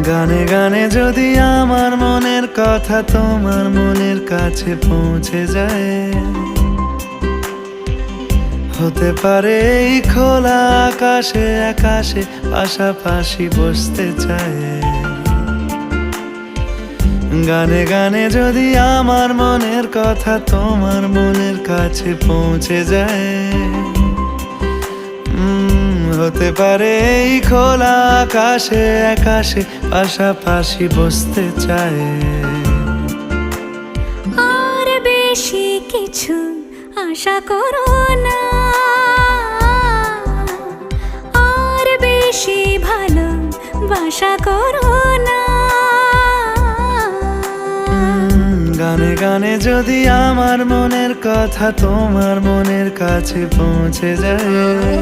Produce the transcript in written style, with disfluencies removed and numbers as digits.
গানে গানে যদি আমার মনের কথা তোমার মনের কাছে পৌঁছে যায়, হতে পারে এই খোলা আকাশে আকাশে পাশাপাশি বসতে চায়। গানে গানে যদি আমার মনের কথা তোমার মনের কাছে পৌঁছে যায়, হতে পারে এই খোলা আকাশে আকাশে পাশাপাশি বসতে চায়। আর বেশি কিছু আশা করো না, আর বেশি ভালোবাসা করো না। গানে গানে যদি আমার মনের কথা তোমার মনের কাছে পৌঁছে যায়,